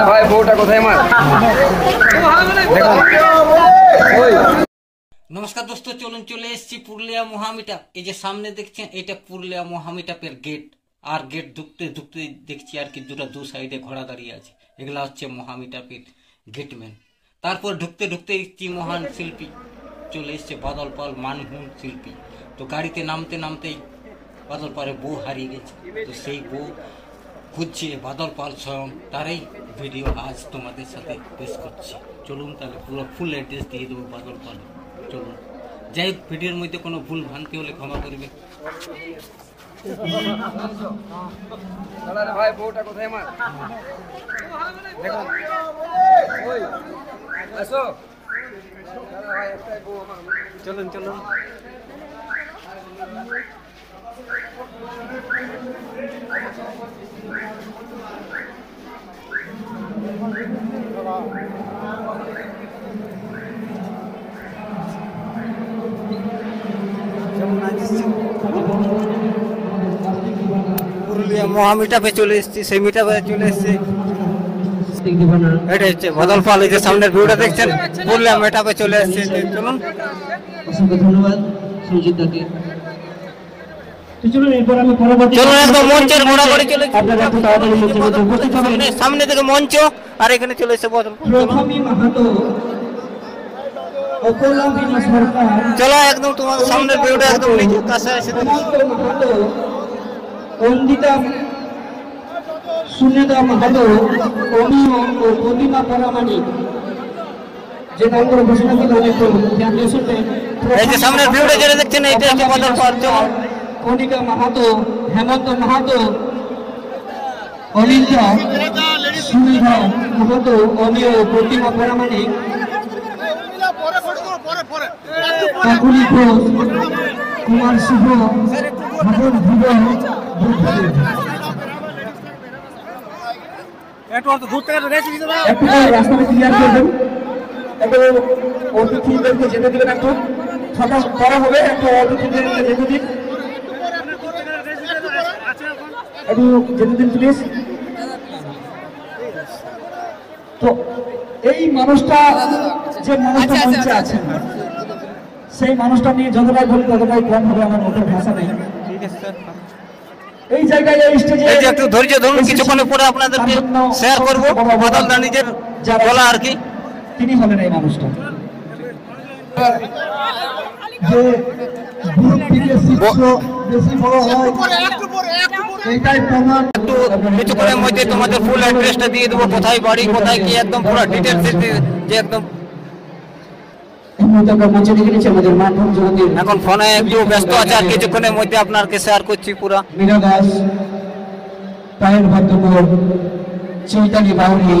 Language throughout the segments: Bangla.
ভাই বউটা কোথায় আমার? নমস্কার দোস্ত, চলুন চলে এসেছি পুরুলিয়া মহামিটাপ। এই যে সামনে দেখছেন, এটা পুরুলিয়া মহামিটাপের গেট। আর গেট ঢুকতে ঢুকতে দেখছি আর কি দু সাইডে ঘোড়া দাঁড়িয়ে আছে। এগুলা হচ্ছে মহামিটাপের গেটম্যান। তারপর ঢুকতে ঢুকতে দেখছি মহান শিল্পী চলে এসছে, বাদল পাল, মানহুন শিল্পী। তো গাড়িতে নামতে নামতেই বাদল পালের বউ হারিয়ে গেছে। তো সেই বউ খুঁজছে বাদল পাল স্বয়ং, তারই ভিডিও আজ তোমাদের সাথে পেশ করছি। চলুন তাহলে পুরো ফুল অ্যাড্রেস দিয়ে দেবো বাদল পাল। চলুন, যাই ভিডিওর মধ্যে কোনো ভুল ভ্রান্তি হলে ক্ষমা করবে। ভাই বউটা কোথায় আমার? দেখুন আসো ভাই, একটাই বউ আমার। চলুন চলুন। পুরুলিয়া মহামিটাপে চলে এসেছি, সেই মিটাপে চলে এসেছি। এটা হচ্ছে বাদল পাল। এই যে সামনের ভিউটা দেখছেন, পুরুলিয়া মিটাপে চলে এসেছি। চলুন, অসংখ্য ধন্যবাদ সুজিত দাকে। চলুন একদম মঞ্চের ঘোরাঘুরি চলে সামনে থেকে মঞ্চ, আর এখানে চলে এসে বদল। চলো একদম তোমার সামনের ভিউটা একদম নিচে কাছে এসে অন্দিতা সুনেদা মাহাতো, অমিয় ও প্রতিমা পরামানিক যে নামগুলো ঘোষণা ছিল এই যে সামনের ভিউটা যেটা দেখছেন, এটা হচ্ছে বাদল পাল। কণিকা মাহাতো, হেমন্ত মাহাতো, অনিতা সুনিধা মাহাতো, অমিয় ও প্রতিমা পরামানিক, কাকুলি ঘোষ, কুমার শুভ, ভবন ভুবন, রাস্তাটা ক্লিয়ার করবেন। একটু অতিথিদেরকে যেতে দিবেন, একটু ফাঁকা করা হবে, একটু অতিথিদেরকে যেতে দিন, একটু যেতে দিন প্লিজ। তো এই মানুষটা, যে মানুষটা মঞ্চে আছেন, সেই মানুষটা নিয়ে যতটাই বলি ততটাই কম হবে, আমার মুখের ভাষা নেই। এই জায়গায় এই স্টেজে একটু ধৈর্য ধরুন, কিছুক্ষণ পরে আপনাদেরকে শেয়ার করবো বাদল দা নিজের বলা আর কি। তিনি হলেন এই মানুষটা যে গ্রুপ থেকে শিষ্য বেশি বড় হয়, এইটাই প্রমাণ। একটু কিছুক্ষণের মধ্যে তোমাদের ফুল অ্যাড্রেসটা দিয়ে দেবো, কোথায় বাড়ি কোথায় কি, একদম পুরো ডিটেলস যে একদম। এখন ফোনে একটু ব্যস্ত আছে, আর কিছুক্ষণের মধ্যে আপনাকে শেয়ার করছি পুরা। মীরা দাস, পায়েল ভদ্রপুর, চৈতালি বাউরি,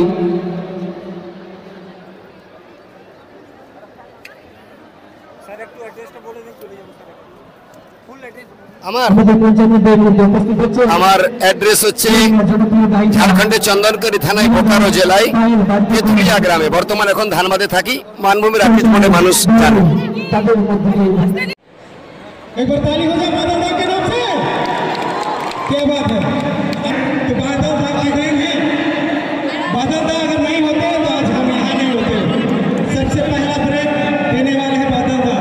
আমার অ্যাড্রেস হচ্ছে ঝাড়খণ্ডের চন্দনকারী থানায় বোকারো জেলায় তেতুলিয়া গ্রামে। বর্তমান এখন ধানবাদে থাকি, মানভূমির আপিত মনে মানুষ জানে। একবার তালি हो जाए बादल दा के नाम से। क्या बात है, तो बादल दा आ गए हैं। बादल दा अगर नहीं होते तो आज हम यहाँ नहीं होते। सबसे पहला ब्रेक देने वाले हैं बादल दा।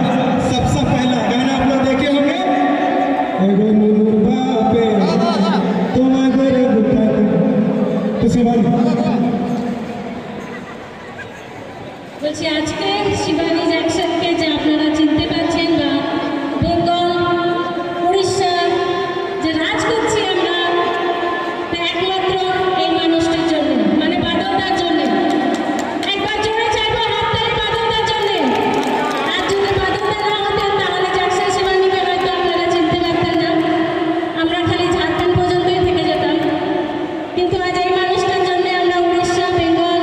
सबसे पहला गाना आप लोग देखे होंगे, एगो नूर बापे तुम अगर बुता तो शिवानी বলছি আজকে শিবানী জ্যাকসনকে যে আপনারা চিনতে পারছেন বা বেঙ্গল উড়িষ্যা যে রাজ করছি আমরা, একমাত্র এই মানুষটার জন্য, মানে বাদলদার জন্য। একবার জোরে চাইবো হাততালি বাদলদার জন্য। আর যদি বাদলদা না হতেন তাহলে জ্যাকসন শিবানীকে হয়তো আপনারা চিনতে পারতেন না, আমরা খালি ঝাড়খণ্ড পর্যন্তই থেকে যেতাম। কিন্তু আজ এই মানুষটার জন্য আমরা উড়িষ্যা, বেঙ্গল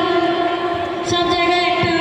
সব জায়গায় একটা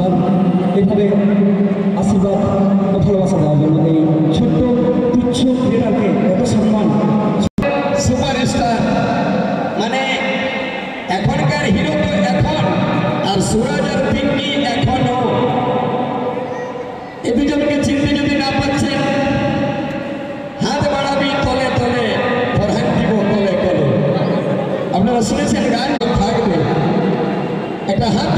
আর এভাবে আশীর্বাদ ও ভালোবাসা দেওয়ার জন্য এই ছোট্ট তুচ্ছ ক্রীড়াকে এত সম্মান। সুপারস্টার মানে এখনকার হিরো তো এখন, আর সুরজ আর পিঙ্কি এখনো। এ দুজনকে চিনতে যদি না পাচ্ছেন, হাত বাড়াবি তলে তলে, পরহান দিব কলে কলে। আপনারা শুনেছেন গান থাকবে, একটা হাত